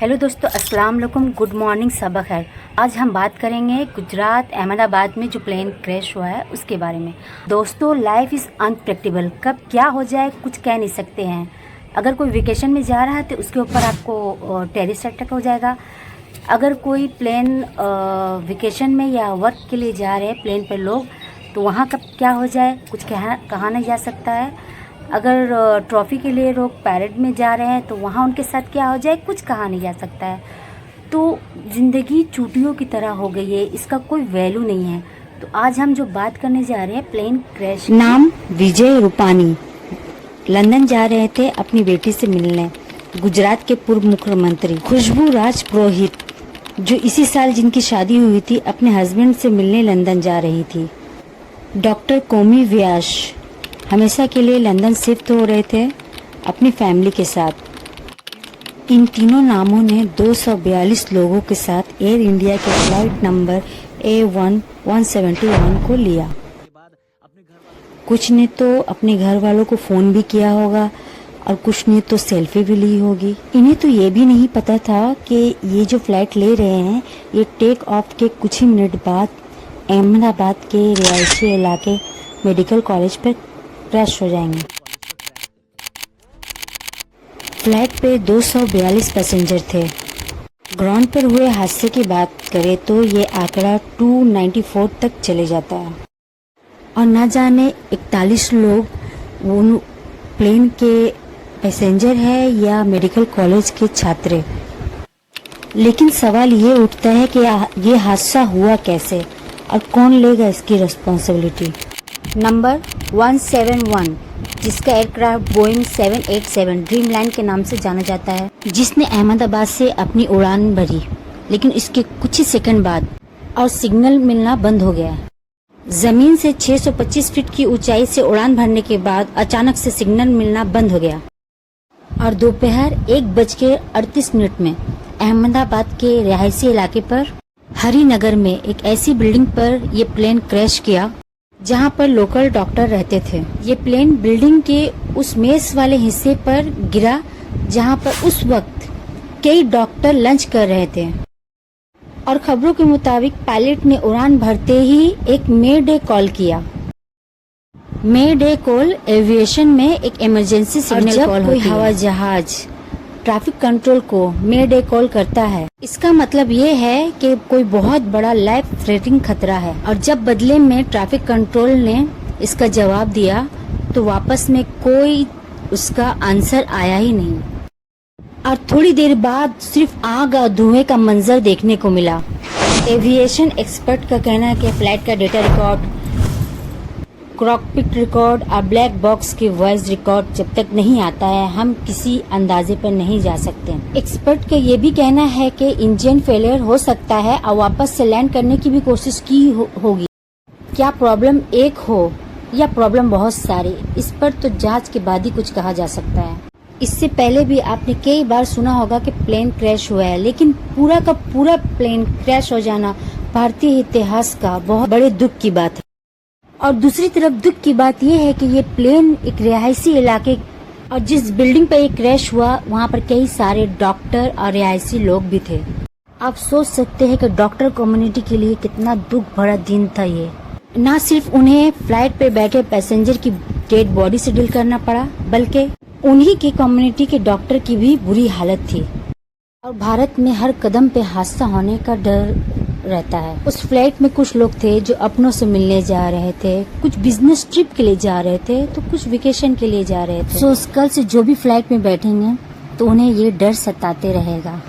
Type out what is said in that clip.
Hello दोस्तों, अस्सलाम वालेकुम, गुड मॉर्निंग, सबक है। आज हम बात करेंगे गुजरात अहमदाबाद में जो प्लेन क्रैश हुआ है उसके बारे में। दोस्तों, लाइफ इज़ अनप्रेडिक्टेबल, कब क्या हो जाए कुछ कह नहीं सकते हैं। अगर कोई वेकेशन में जा रहा है तो उसके ऊपर आपको टेररिस्ट अटैक हो जाएगा। अगर कोई प्लेन वेकेशन में या वर्क के लिए जा रहे हैं प्लेन पर लोग, तो वहाँ कब क्या हो जाए कुछ कहा नहीं जा सकता है। अगर ट्रॉफ़ी के लिए लोग पैरेड में जा रहे हैं तो वहाँ उनके साथ क्या हो जाए कुछ कहा नहीं जा सकता है। तो ज़िंदगी चूटियों की तरह हो गई है, इसका कोई वैल्यू नहीं है। तो आज हम जो बात करने जा रहे हैं प्लेन क्रैश। नाम विजय रूपानी, लंदन जा रहे थे अपनी बेटी से मिलने। गुजरात के पूर्व मुख्यमंत्री खुशबू राज पुरोहित, जो इसी साल जिनकी शादी हुई थी, अपने हस्बैंड से मिलने लंदन जा रही थी। डॉक्टर कोमी व्यास हमेशा के लिए लंदन शिफ्ट हो रहे थे अपनी फैमिली के साथ। इन तीनों नामों ने 242 लोगों के साथ एयर इंडिया के फ्लाइट नंबर A171 को लिया। कुछ ने तो अपने घर वालों को फ़ोन भी किया होगा और कुछ ने तो सेल्फी भी ली होगी। इन्हें तो ये भी नहीं पता था कि ये जो फ्लाइट ले रहे हैं ये टेक ऑफ के कुछ ही मिनट बाद अहमदाबाद के रिहायशी इलाके मेडिकल कॉलेज पर क्रैश हो जाएंगे। फ्लाइट पे 242 पैसेंजर थे। ग्राउंड पर हुए हादसे की बात करें तो ये आंकड़ा 294 तक चले जाता है और न जाने 41 लोग वो प्लेन के पैसेंजर है या मेडिकल कॉलेज के छात्र। लेकिन सवाल ये उठता है कि ये हादसा हुआ कैसे और कौन लेगा इसकी रिस्पॉन्सिबिलिटी। नंबर 171, जिसका एयरक्राफ्ट बोइंग 787 ड्रीमलाइन के नाम से जाना जाता है, जिसने अहमदाबाद से अपनी उड़ान भरी, लेकिन इसके कुछ ही सेकंड बाद और सिग्नल मिलना बंद हो गया। जमीन से 625 फीट की ऊंचाई से उड़ान भरने के बाद अचानक से सिग्नल मिलना बंद हो गया और दोपहर 1:38 में अहमदाबाद के रिहायशी इलाके पर हरिनगर में एक ऐसी बिल्डिंग पर यह प्लेन क्रैश किया जहां पर लोकल डॉक्टर रहते थे। ये प्लेन बिल्डिंग के उस मेस वाले हिस्से पर गिरा जहां पर उस वक्त कई डॉक्टर लंच कर रहे थे और खबरों के मुताबिक पायलट ने उड़ान भरते ही एक मे डे कॉल किया। मे डे कॉल एविएशन में एक इमरजेंसी सिग्नल कॉल होती है। हवाई जहाज ट्रैफिक कंट्रोल को मे डे कॉल करता है, इसका मतलब ये है कि कोई बहुत बड़ा लाइफ थ्रेटनिंग खतरा है। और जब बदले में ट्रैफिक कंट्रोल ने इसका जवाब दिया तो वापस में कोई उसका आंसर आया ही नहीं और थोड़ी देर बाद सिर्फ आग और धुएं का मंजर देखने को मिला। एविएशन एक्सपर्ट का कहना है कि फ्लाइट का डेटा रिकॉर्ड, कॉकपिट रिकॉर्ड और ब्लैक बॉक्स की वॉइस रिकॉर्ड जब तक नहीं आता है हम किसी अंदाजे पर नहीं जा सकते। एक्सपर्ट का ये भी कहना है कि इंजन फेलियर हो सकता है और वापस से लैंड करने की भी कोशिश की होगी। क्या प्रॉब्लम एक हो या प्रॉब्लम बहुत सारी, इस पर तो जांच के बाद ही कुछ कहा जा सकता है। इससे पहले भी आपने कई बार सुना होगा कि प्लेन क्रैश हुआ है, लेकिन पूरा का पूरा प्लेन क्रैश हो जाना भारतीय इतिहास का बहुत बड़े दुख की बात है। और दूसरी तरफ दुख की बात यह है कि ये प्लेन एक रिहायशी इलाके और जिस बिल्डिंग पर ये क्रैश हुआ वहाँ पर कई सारे डॉक्टर और रिहायशी लोग भी थे। आप सोच सकते हैं कि डॉक्टर कम्युनिटी के लिए कितना दुख भरा दिन था ये। न सिर्फ उन्हें फ्लाइट पे बैठे पैसेंजर की डेड बॉडी से डील करना पड़ा, बल्कि उन्हीं की कम्युनिटी के डॉक्टर की भी बुरी हालत थी। और भारत में हर कदम पे हादसा होने का डर रहता है। उस फ्लाइट में कुछ लोग थे जो अपनों से मिलने जा रहे थे, कुछ बिजनेस ट्रिप के लिए जा रहे थे, तो कुछ वेकेशन के लिए जा रहे थे। कल से जो भी फ्लाइट में बैठेंगे तो उन्हें ये डर सताते रहेगा।